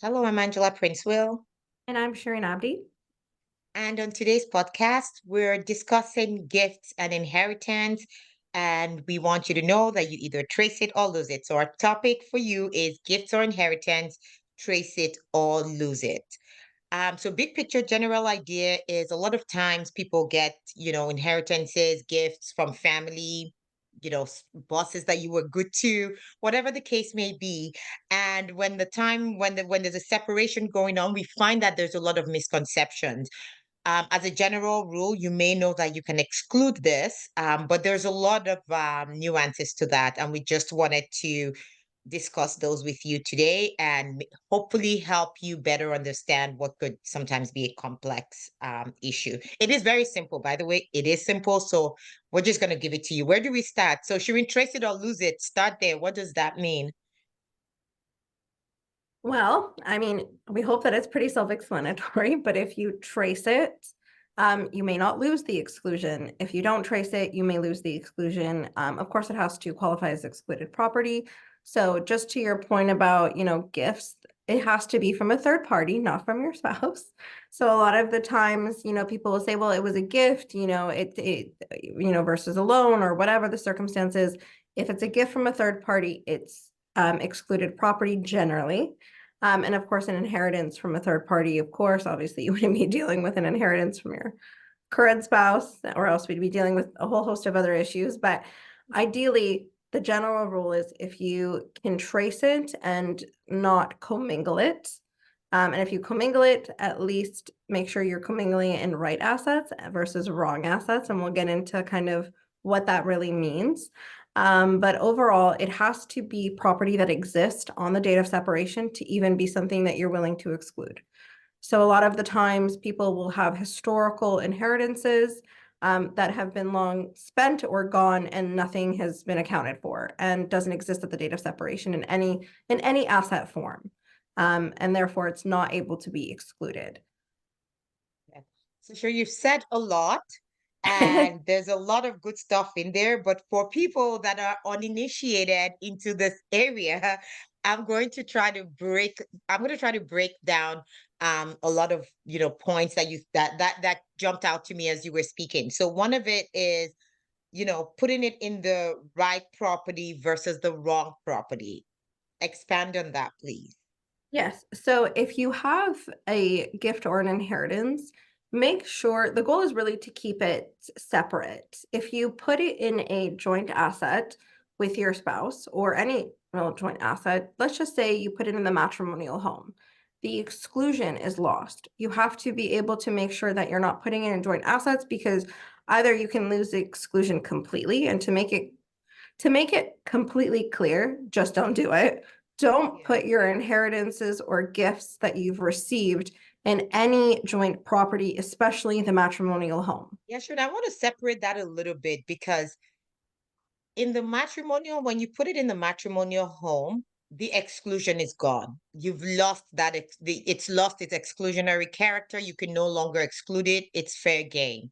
Hello, I'm Angela Princewell. And I'm Shireen Abdi. And on today's podcast, we're discussing gifts and inheritance. And we want you to know that you either trace it or lose it. So, our topic for you is gifts or inheritance, trace it or lose it. So big picture general idea is a lot of times people get, inheritances, gifts from family, bosses that you were good to, whatever the case may be. And when there's a separation going on, we find that there's a lot of misconceptions. As a general rule, you may know that you can exclude this, but there's a lot of nuances to that. And we just wanted to discuss those with you today and hopefully help you better understand what could sometimes be a complex issue. It is very simple, by the way. It is simple. So we're just going to give it to you. Where do we start? So, should we trace it or lose it? Start there. What does that mean? Well, I mean, we hope that it's pretty self-explanatory, but if you trace it, you may not lose the exclusion. If you don't trace it, you may lose the exclusion. Of course, it has to qualify as excluded property. So just to your point about, gifts, it has to be from a third party, not from your spouse. So a lot of the times, people will say, well, it was a gift, versus a loan or whatever the circumstances. If it's a gift from a third party, it's excluded property generally. And of course, an inheritance from a third party, of course, obviously you wouldn't be dealing with an inheritance from your current spouse, or else we'd be dealing with a whole host of other issues. But ideally, the general rule is if you can trace it and not commingle it, and if you commingle it, at least make sure you're commingling it in right assets versus wrong assets. And we'll get into kind of what that really means. But overall, it has to be property that exists on the date of separation to even be something that you're willing to exclude. So a lot of the times people will have historical inheritances that have been long spent or gone and nothing has been accounted for and doesn't exist at the date of separation in any asset form. And therefore it's not able to be excluded. Yeah. So sure, you've said a lot, and there's a lot of good stuff in there. But for people that are uninitiated into this area, I'm going to try to break. I'm going to try to break down a lot of points that that jumped out to me as you were speaking. So one of it is putting it in the right property versus the wrong property. Expand on that, please. Yes. So if you have a gift or an inheritance, make sure the goal is really to keep it separate. If you put it in a joint asset with your spouse or any joint asset, let's just say you put it in the matrimonial home, the exclusion is lost. You have to be able to make sure that you're not putting it in joint assets because either you can lose the exclusion completely, and to make it completely clear, just don't do it. Don't Yeah. put your inheritances or gifts that you've received in any joint property, especially the matrimonial home. Yeah, sure. I want to separate that a little bit because in the matrimonial, when you put it in the matrimonial home, the exclusion is gone. You've lost it's lost its exclusionary character. You can no longer exclude it. It's fair game.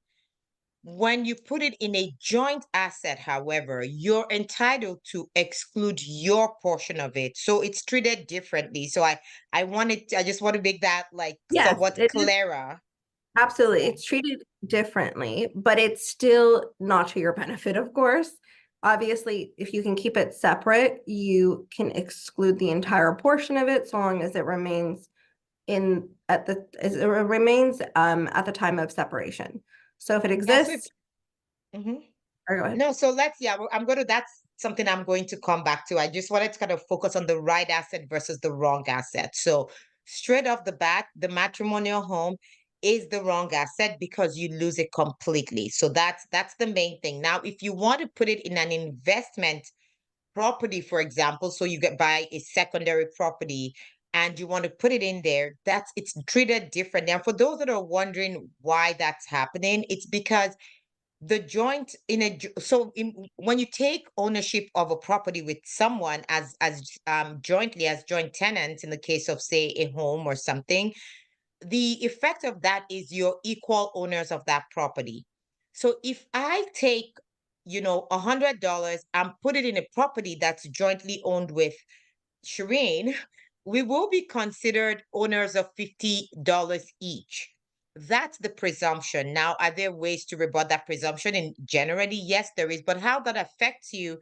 When you put it in a joint asset, however, you're entitled to exclude your portion of it. So it's treated differently. So I just want to make that like Yes, somewhat it is clearer. absolutely. Yeah. It's treated differently, but it's still not to your benefit, of course. Obviously, if you can keep it separate, you can exclude the entire portion of it so long as it remains at the time of separation. So if it Yeah. So if, exists, mhm. or go ahead. No, so I'm going to, that's something I'm going to come back to. I just wanted to kind of focus on the right asset versus the wrong asset. So, straight off the bat, the matrimonial home is the wrong asset because you lose it completely. So that's the main thing. Now, if you want to put it in an investment property, for example, so you get buy a secondary property and you want to put it in there, that's it's treated different. Now, for those that are wondering why that's happening, it's because the joint in a when you take ownership of a property with someone as jointly as joint tenants in the case of say a home or something, the effect of that is you're equal owners of that property. So if I take $100 and put it in a property that's jointly owned with Shireen, we will be considered owners of $50 each. That's the presumption. Now, are there ways to rebut that presumption? And generally, yes, there is. But how that affects you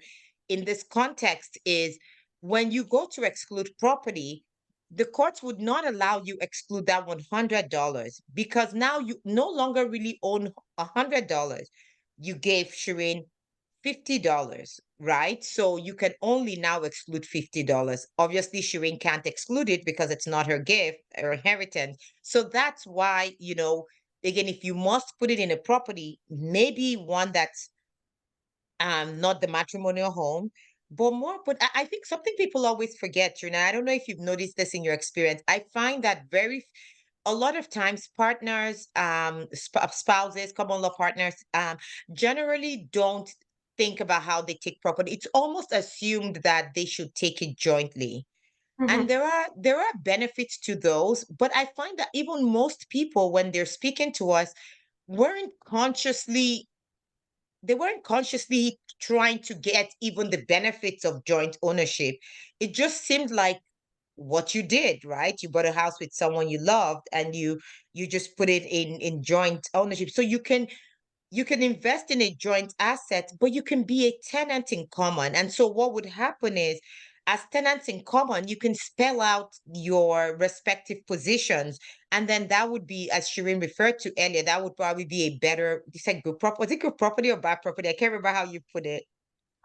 in this context is when you go to exclude property, the courts would not allow you exclude that $100 because now you no longer really own $100. You gave Shireen $50, right? So you can only now exclude $50. Obviously, Shireen can't exclude it because it's not her gift or inheritance. So that's why, again, if you must put it in a property, maybe one that's not the matrimonial home, but I think something people always forget, Trina. I don't know if you've noticed this in your experience. I find that a lot of times partners, spouses, common law partners, generally don't think about how they take property. It's almost assumed that they should take it jointly. And Mhm. there are benefits to those, but I find that even most people, when they're speaking to us, weren't consciously they weren't consciously trying to get even the benefits of joint ownership. It just seemed like what you did, right? You bought a house with someone you loved and you just put it in joint ownership. So you can invest in a joint asset, but you can be a tenant in common. And so what would happen is, as tenants in common, you can spell out your respective positions. And then that would be, as Shireen referred to earlier, that would probably be a better, you said good property, was it good property or bad property? I can't remember how you put it.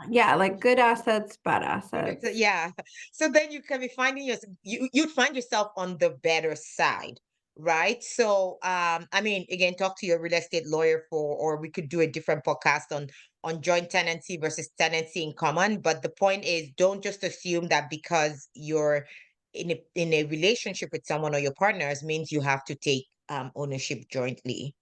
Yeah, like good assets, bad So, assets. yeah. So then you can be finding you'd find yourself on the better side, right? So I mean, again, talk to your real estate lawyer or we could do a different podcast on joint tenancy versus tenancy in common. But the point is, don't just assume that because you're in a relationship with someone or your partners means you have to take ownership jointly.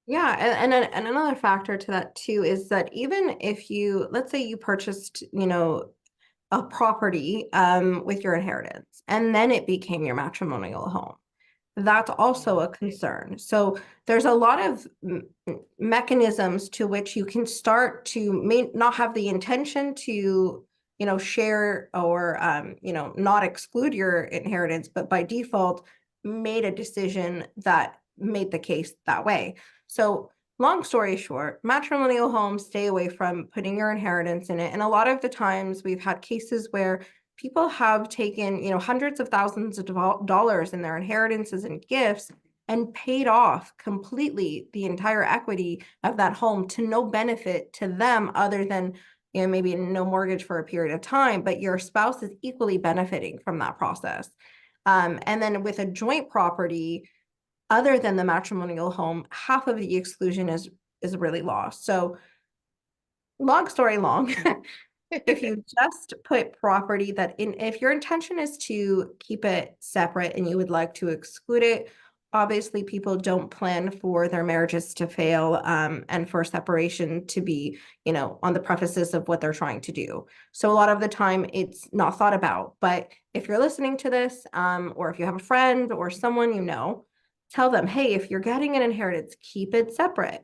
Yeah, and another factor to that too is that even if you, let's say you purchased, a property with your inheritance and then it became your matrimonial home. That's also Mhm. a concern. So there's a lot of mechanisms to which you can start to may not have the intention to, share or, not exclude your inheritance, but by default made a decision that made the case that way. So long story short, matrimonial homes, stay away from putting your inheritance in it. And a lot of the times we've had cases where people have taken, hundreds of thousands of dollars in their inheritances and gifts and paid off completely the entire equity of that home to no benefit to them other than, maybe no mortgage for a period of time, but your spouse is equally benefiting from that process. And then with a joint property, other than the matrimonial home, half of the exclusion is really lost. So long story long, if you just put property if your intention is to keep it separate and you would like to exclude it, obviously people don't plan for their marriages to fail, and for separation to be, on the prefaces of what they're trying to do. So a lot of the time it's not thought about. But if you're listening to this, or if you have a friend or someone tell them, hey, if you're getting an inheritance, keep it separate.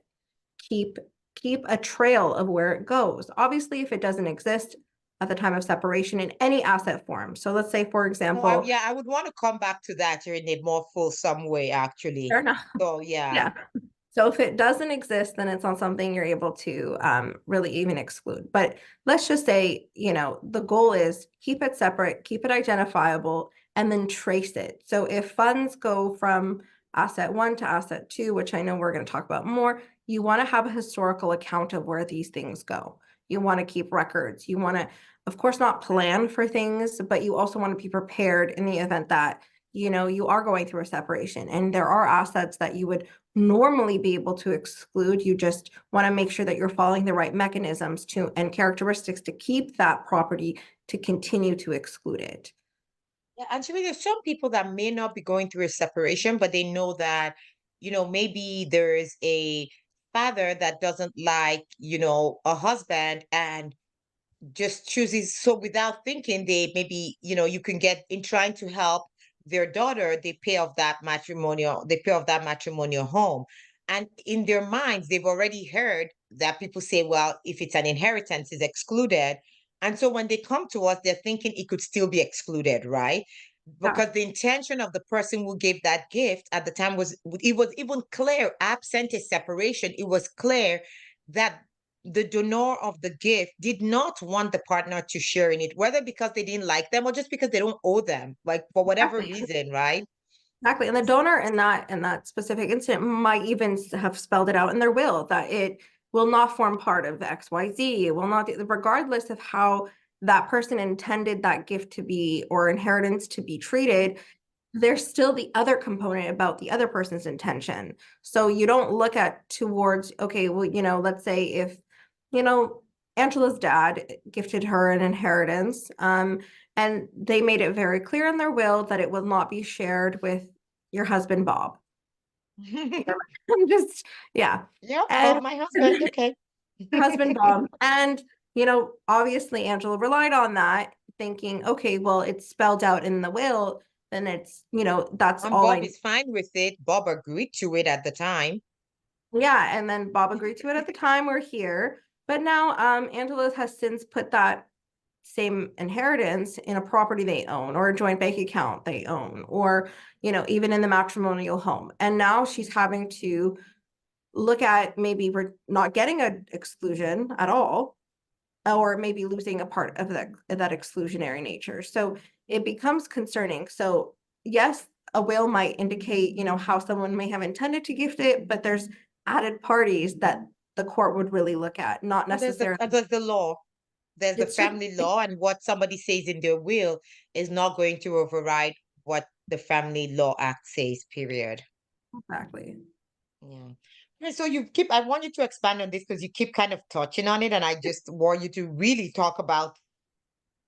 Keep keep a trail of where it goes. Obviously, if it doesn't exist at the time of separation in any asset form. So let's say, for Oh, example, yeah, I would want to come back to that in a more fulsome way, actually. fair enough. So yeah. Yeah. So if it doesn't exist, then it's not something you're able to really even exclude. But let's just say, the goal is keep it separate, keep it identifiable, and then trace it. So if funds go from asset one to asset two, which I know we're going to talk about more, you want to have a historical account of where these things go. You want to keep records. You want to, of course, not plan for things, but you also want to be prepared in the event that, you are going through a separation and there are assets that you would normally be able to exclude. You just want to make sure that you're following the right mechanisms to and characteristics to keep that property to continue to exclude it. Yeah, actually, there's some people that may not be going through a separation, but they know that, maybe there's a father that doesn't like, a husband and just chooses. So without thinking, they maybe, you can get in trying to help their daughter, they pay off that matrimonial home. And in their minds, they've already heard that people say, well, if it's an inheritance, is excluded. And so when they come to us, they're thinking it could still be excluded, right? Yeah, because the intention of the person who gave that gift at the time was, it was even clear, absent a separation, it was clear that the donor of the gift did not want the partner to share in it, whether because they didn't like them or just because they don't owe them, like for whatever exactly. reason, right? Exactly. And the donor in that specific incident might even have spelled it out in their will that it will not form part of XYZ. It will not, regardless of how that person intended that gift to be or inheritance to be treated, there's still the other component about the other person's intention. So you don't look at towards, okay, well, let's say if, you know, Angela's dad gifted her an inheritance, and they made it very clear in their will that it will not be shared with your husband, Bob. I'm just, yeah. Yep, And Bob, my husband. Okay. your husband, Bob. And, obviously Angela relied on that, thinking, okay, well, it's spelled out in the will, then it's, that's And all Bob I, is fine with it. Bob agreed to it at the time. yeah. And then Bob agreed to it at the time we're here. But now Angela has since put that same inheritance in a property they own or a joint bank account they own, or, even in the matrimonial home. And now she's having to look at maybe we're not getting an exclusion at all, or maybe losing a part of that exclusionary nature. So it becomes concerning. So yes, a will might indicate, how someone may have intended to gift it, but there's added parties that the court would really look at, not Well, necessarily. there's the law. There's the It's just family law, and what somebody says in their will is not going to override what the Family Law Act says, period. exactly. Yeah. And so I want you to expand on this because you keep kind of touching on it, and I just want you to really talk about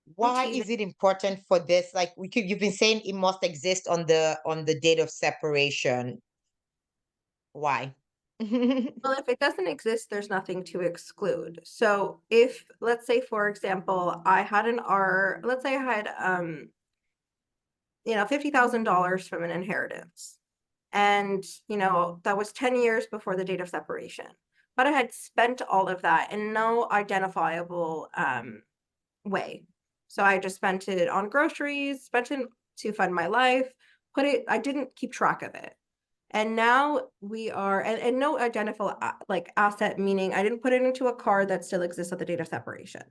I'm why teasing. is it important for this? Like you've been saying it must exist on the date of separation. Why? Well, if it doesn't exist, there's nothing to exclude. So if, let's say, for example, I had an R, let's say I had, $50,000 from an inheritance. And, that was 10 years before the date of separation. But I had spent all of that in no identifiable way. So I just spent it on groceries, spent it to fund my life, I didn't keep track of it. And now we are, and no identifiable like asset, meaning I didn't put it into a card that still exists at the date of separation.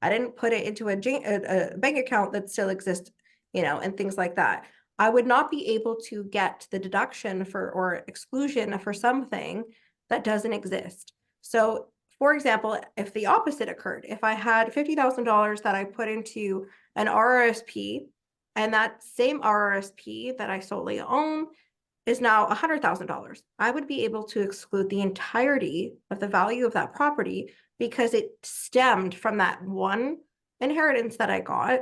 I didn't put it into a bank account that still exists, and things like that. I would not be able to get the deduction for or exclusion for something that doesn't exist. So, for example, if the opposite occurred, if I had $50,000 that I put into an RRSP, and that same RRSP that I solely own is now $100,000, I would be able to exclude the entirety of the value of that property because it stemmed from that one inheritance that I got.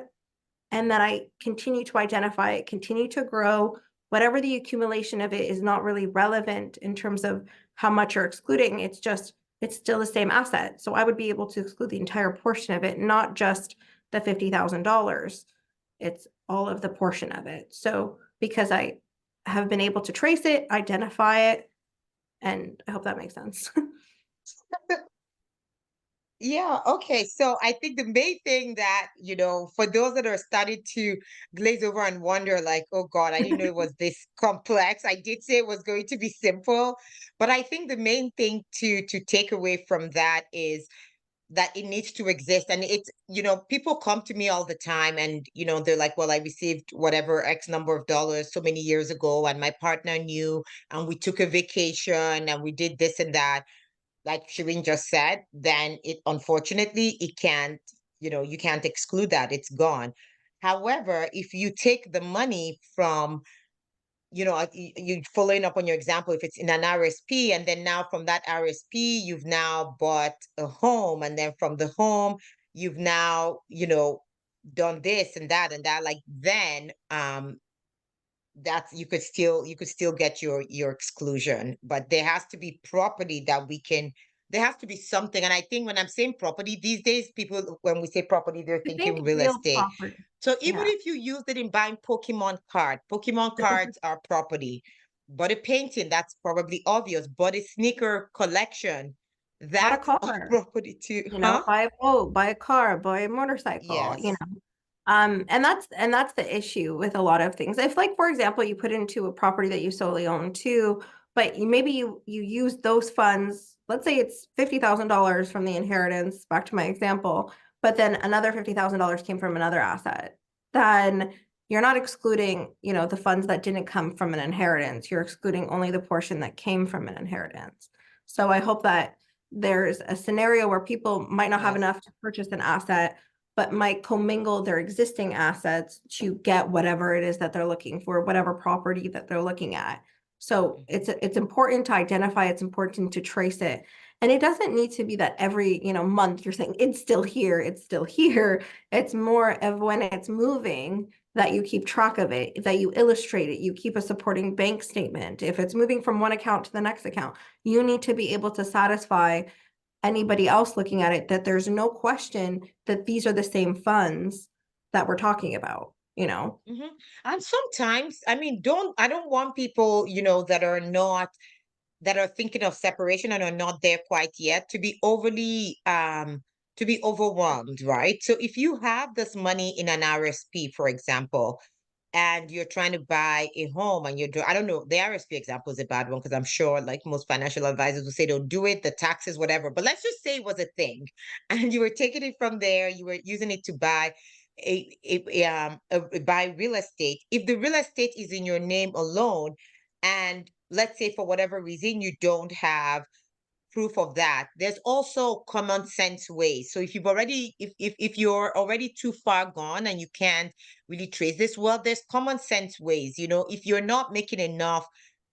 And that I continue to identify it, continue to grow. Whatever the accumulation of it is not really relevant in terms of how much you're excluding. It's still the same asset. So I would be able to exclude the entire portion of it, not just the $50,000. It's all of the portion of it. So because I have been able to trace it, identify it, and I hope that makes sense. Yeah, okay. So I think the main thing that, for those that are starting to glaze over and wonder, like, oh God, I didn't know it was this complex. I did say it was going to be simple, but I think the main thing to take away from that is that it needs to exist. And it's, people come to me all the time and, they're like, well, I received whatever X number of dollars so many years ago, and my partner knew, and we took a vacation and we did this and that, like Shireen just said, then it unfortunately it can't, you can't exclude that. It's gone. However, if you take the money from, you following up on your example, if it's in an RSP, and then now from that RSP, you've now bought a home, and then from the home, you've now, done this and that, like then that's you could still get your exclusion, but there has to be property that we can, there has to be something. And I think when I'm saying property these days, people, when we say property, they're I think thinking real real estate. property. So even Yeah. if you use it in buying Pokemon cards are property, but a painting, that's probably obvious, but a sneaker collection, Bought a that's a car, property too, huh? buy a boat, buy a car, buy a motorcycle, Yes. And that's the issue with a lot of things. If, like, for example, you put into a property that you solely own too, but you use those funds, let's say it's $50,000 from the inheritance, back to my example, but then another $50,000 came from another asset, then you're not excluding, the funds that didn't come from an inheritance. You're excluding only the portion that came from an inheritance. So I hope that there's a scenario where people might not have Yes. enough to purchase an asset, but might commingle their existing assets to get whatever it is that they're looking for, whatever property that they're looking at. So it's important to identify, it's important to trace it. And it doesn't need to be that every, month you're saying it's still here, it's still here. It's more of when it's moving that you keep track of it, that you illustrate it, you keep a supporting bank statement. If it's moving from one account to the next account, you need to be able to satisfy anybody else looking at it that there's no question that these are the same funds that we're talking about, Mhm. And sometimes, I mean, I don't want people, that are thinking of separation and are not there quite yet to be overwhelmed, right? So if you have this money in an RSP, for example, and you're trying to buy a home and I don't know, the RSP example is a bad one because I'm sure like most financial advisors will say don't do it, the taxes, whatever. But let's just say it was a thing and you were taking it from there, you were using it to buy buy real estate. If the real estate is in your name alone, and let's say for whatever reason you don't have proof of that, there's also common sense ways. So if you're already too far gone and you can't really trace this, well, there's common sense ways. If you're not making enough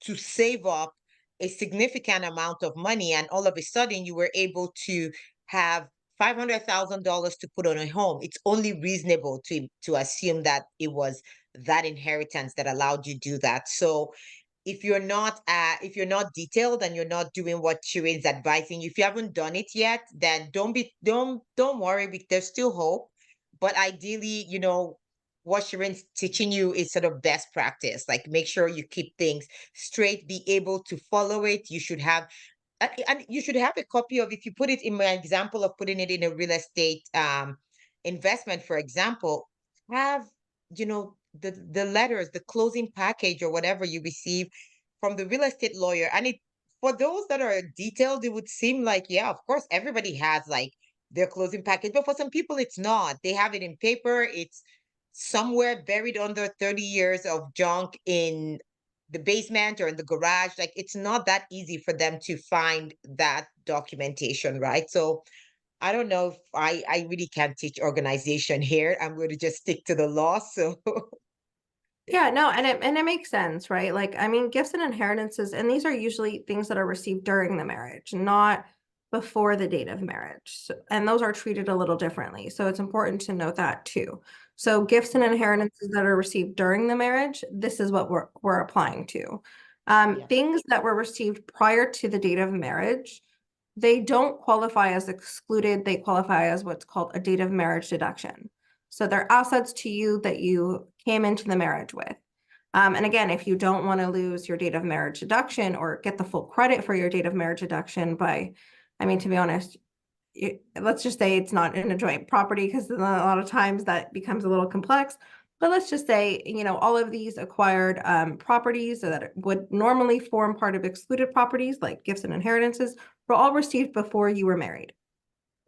to save up a significant amount of money and all of a sudden you were able to have $500,000 to put on a home, it's only reasonable to assume that it was that inheritance that allowed you to do that. So if you're not detailed and you're not doing what Shireen's advising you, if you haven't done it yet, then don't worry, there's still hope. But ideally, what Shireen's teaching you is sort of best practice. Like make sure you keep things straight, be able to follow it. And you should have a copy of, if you put it in my example of putting it in a real estate investment, for example, have the letters, the closing package or whatever you receive from the real estate lawyer. And it for those that are detailed, it would seem like, yeah, of course, everybody has like their closing package, but for some people it's not. They have it in paper, it's somewhere buried under 30 years of junk in the basement or in the garage. Like it's not that easy for them to find that documentation, right? So I don't know if I really can't teach organization here. I'm going to just stick to the law. So Yeah, no, and it makes sense, right? Like, I mean, gifts and inheritances, and these are usually things that are received during the marriage, not before the date of marriage. And those are treated a little differently. So it's important to note that too. So gifts and Mhm. inheritances that are received during the marriage, this is what we're applying to. Yeah. Things that were received prior to the date of marriage, they don't qualify as excluded. They qualify as what's called a date of marriage deduction. So they're assets to you that you came into the marriage with. And again, if you don't want to lose your date of marriage deduction or get the full credit for your date of marriage deduction I mean, to be honest, let's just say it's not in a joint property because a lot of times that becomes a little complex. But let's just say, all of these acquired properties that would normally form part of excluded properties, like gifts and inheritances, were all received before you were married.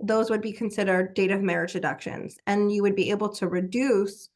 Those would be considered date of marriage deductions, and you would be able to reduce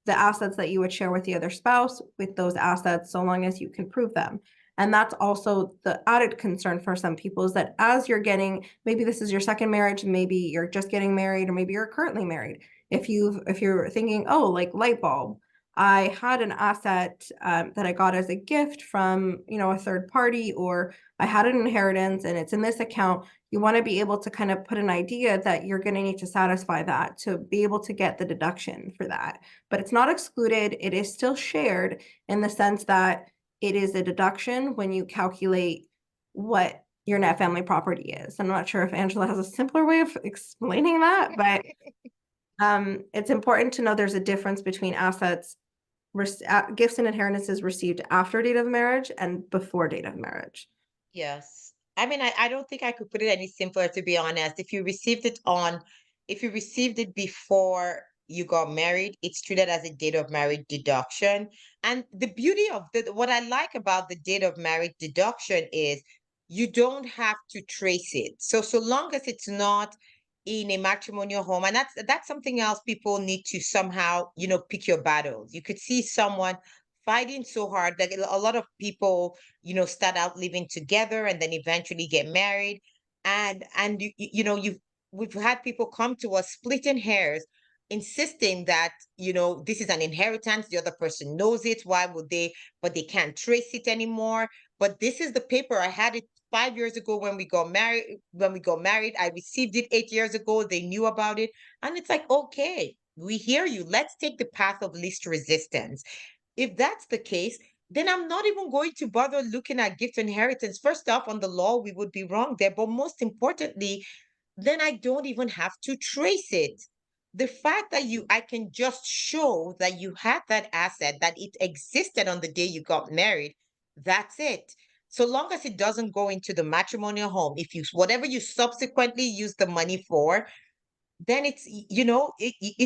the assets that you would share with the other spouse with those assets so long as you can prove them. And that's also the added concern for some people, is that as you're getting, maybe this is your second marriage, maybe you're just getting married, or maybe you're currently married. If you're thinking, oh, like light bulb, I had an asset that I got as a gift from, a third party, or I had an inheritance and it's in this account. You want to be able to kind of put an idea that you're going to need to satisfy that to be able to get the deduction for that. But it's not excluded. It is still shared in the sense that it is a deduction when you calculate what your net family property is. I'm not sure if Angela has a simpler way of explaining that, but it's important to know there's a difference between assets, gifts and inheritances received after date of marriage and before date of marriage. Yes. I mean, I don't think I could put it any simpler, to be honest. If you received it before you got married, it's treated as a date of marriage deduction. And the beauty of what I like about the date of marriage deduction is you don't have to trace it. So long as it's not in a matrimonial home, and that's something else people need to somehow, pick your battles. You could see someone fighting so hard. Like a lot of people, start out living together and then eventually get married. And we've had people come to us splitting hairs, insisting that, this is an inheritance, the other person knows it, why would they, but they can't trace it anymore. But this is the paper, I had it 5 years ago when we got married, I received it 8 years ago, they knew about it. And it's like, okay, we hear you, let's take the path of least resistance. If that's the case, then I'm not even going to bother looking at gift inheritance. First off, on the law, we would be wrong there. But most importantly, then I don't even have to trace it. The fact that I can just show that you had that asset, that it existed on the day you got married, that's it. So long as it doesn't go into the matrimonial home, if you, whatever you subsequently use the money for, then it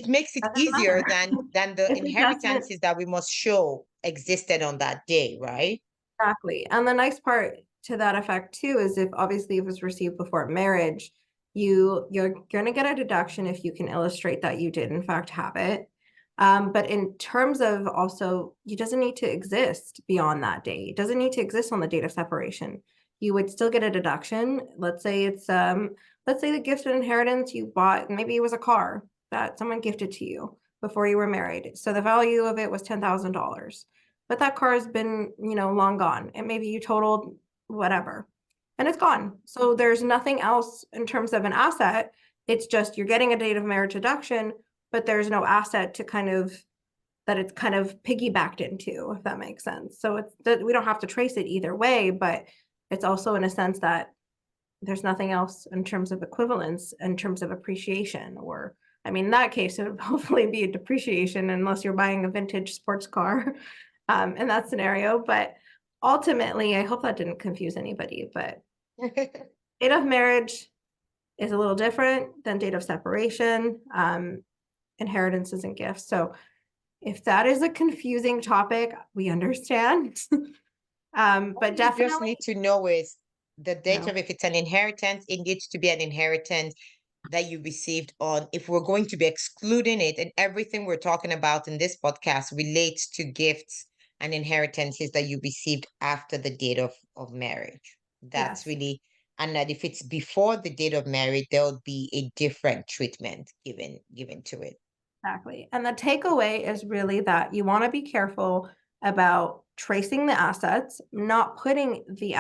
makes it Doesn't easier matter. than the If it doesn't, inheritances that we must show existed on that day, right? exactly. And the nice part to that effect too is if obviously if it's received before marriage, you're gonna get a deduction if you can illustrate that you did in fact have it. But in terms of also, it doesn't need to exist beyond that date. It doesn't need to exist on the date of separation. You would still get a deduction. Let's say the gift and inheritance you bought, maybe it was a car that someone gifted to you before you were married. So the value of it was $10,000. But that car has been, long gone. And maybe you totaled whatever and it's gone. So there's nothing else in terms of an asset. It's just you're getting a date of marriage deduction, but there's no asset to that it's kind of piggybacked into, if that makes sense. So it's that we don't have to trace it either way, but it's also in a sense that there's nothing else in terms of equivalence, in terms of appreciation, or I mean, in that case, it would hopefully be a depreciation unless you're buying a vintage sports car in that scenario. But ultimately, I hope that didn't confuse anybody, but date of marriage is a little different than date of separation, inheritances and gifts. So if that is a confusing topic, we understand. All But you just definitely, need to know is the date no, of, if it's an inheritance, it needs to be an inheritance that you received on. If we're going to be excluding it, and everything we're talking about in this podcast relates to gifts and inheritances that you received after the date of marriage. That's yes. really, and that if it's before the date of marriage, there'll be a different treatment given to it. Exactly. And the takeaway is really that you want to be careful about tracing the assets, not putting the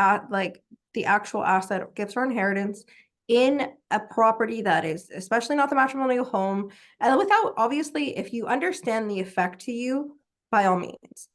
actual asset, gifts or inheritance in a property that is especially not the matrimonial home. And without obviously, if you understand the effect to you, by all means.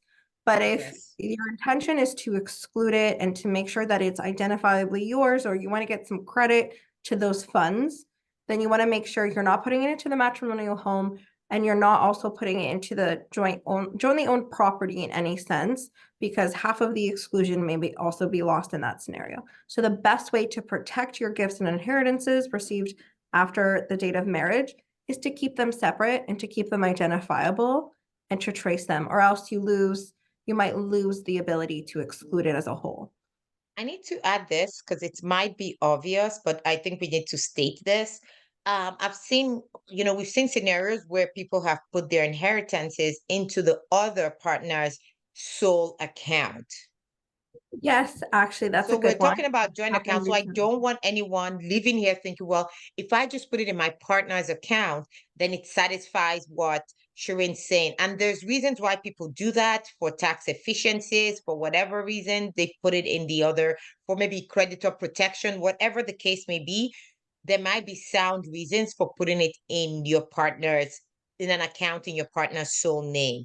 But if Yes. your intention is to exclude it and to make sure that it's identifiably yours, or you want to get some credit to those funds, then you want to make sure you're not putting it into the matrimonial home and you're not also putting it into the jointly owned property in any sense, because half of the exclusion may also be lost in that scenario. So the best way to protect your gifts and inheritances received after the date of marriage is to keep them separate and to keep them identifiable and to trace them, or else you might lose the ability to exclude it as a whole. I need to add this because it might be obvious, but I think we need to state this. We've seen scenarios where people have put their inheritances into the other partner's sole account. Yes, actually, that's a So we're good one. talking about joint Happened accounts. So I recently. don't want anyone living here thinking, well, if I just put it in my partner's account, then it satisfies what Shireen's saying. And there's reasons why people do that, for tax efficiencies, for whatever reason, they put it in the other, for maybe creditor protection, whatever the case may be. There might be sound reasons for putting it in an account in your partner's sole name.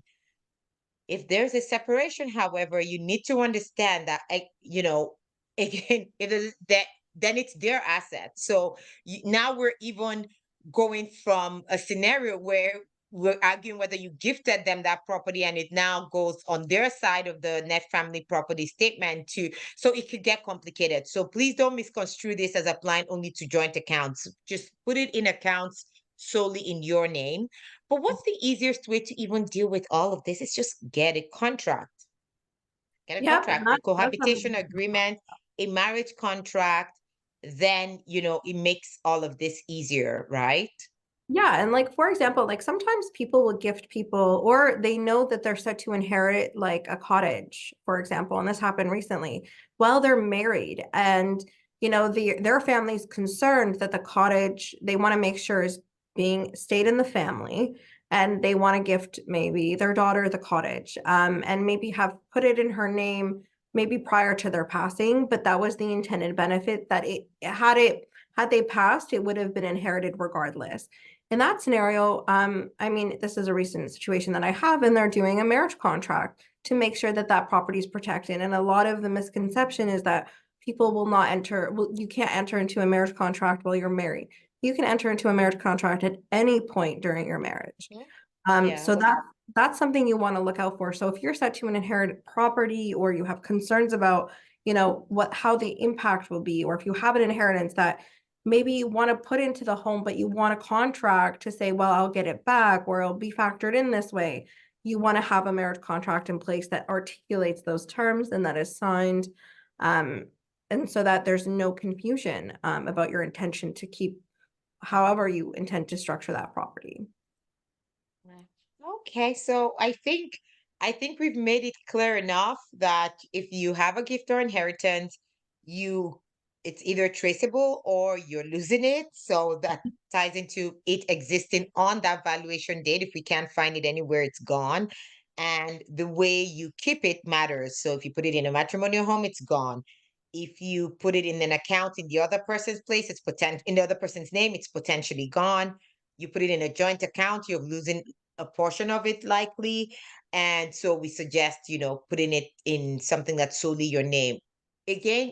If there's a separation, however, you need to understand that, again, it is that, then it's their asset. So now we're even going from a scenario where we're arguing whether you gifted them that property and it now goes on their side of the net family property statement too. So it could get complicated. So please don't misconstrue this as applying only to joint accounts. Just put it in accounts solely in your name. But what's the easiest way to even deal with all of this? It's just get a contract. Get a Yep, and contract, a that's cohabitation something. agreement, a marriage contract. Then, it makes all of this easier, right? Yeah, and like for example, like sometimes people will gift people or they know that they're set to inherit like a cottage, for example, and this happened recently while they're married and their family's concerned that the cottage they want to make sure is being stayed in the family and they want to gift maybe their daughter the cottage and maybe have put it in her name maybe prior to their passing, but that was the intended benefit that had they passed, it would have been inherited regardless. In that scenario, I mean, this is a recent situation that I have, and they're doing a marriage contract to make sure that that property is protected. And a lot of the misconception is that people will not enter, well, you can't enter into a marriage contract while you're married. You can enter into a marriage contract at any point during your marriage. Mhm. So Yes. that's something you want to look out for. So if you're set to an inherited property or you have concerns about, how the impact will be, or if you have an inheritance that maybe you want to put into the home, but you want a contract to say, well, I'll get it back or it'll be factored in this way. You want to have a marriage contract in place that articulates those terms and that is signed. Um, and so that there's no confusion about your intention to keep however you intend to structure that property. Right. Okay, so I think we've made it clear enough that if you have a gift or inheritance, you it's either traceable or you're losing it. So that ties into it existing on that valuation date. If we can't find it anywhere, it's gone. And the way you keep it matters. So if you put it in a matrimonial home, it's gone. If you put it in an account in the other person's place, it's in the other person's name, it's potentially gone. You put it in a joint account, you're losing a portion of it likely. And so we suggest, putting it in something that's solely your name. Again,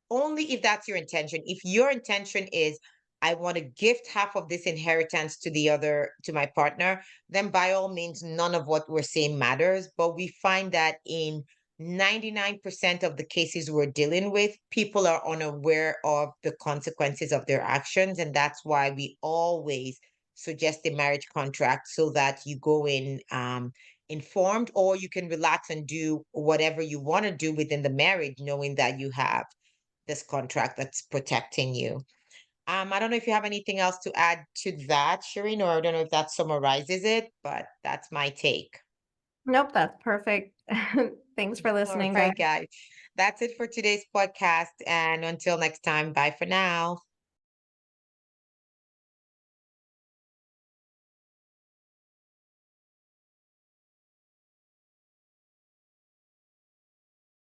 only if that's your intention. If your intention is, I want to gift half of this inheritance to my partner, then by all means, none of what we're saying matters. But we find that in 99% of the cases we're dealing with, people are unaware of the consequences of their actions. And that's why we always suggest a marriage contract so that you go in informed, or you can relax and do whatever you want to do within the marriage, knowing that you have this contract that's protecting you. I don't know if you have anything else to add to that, Shireen, or I don't know if that summarizes it, but that's my take. Nope, that's perfect. Thanks for All listening, guys. right, guys. That's it for today's podcast. And until next time, bye for now.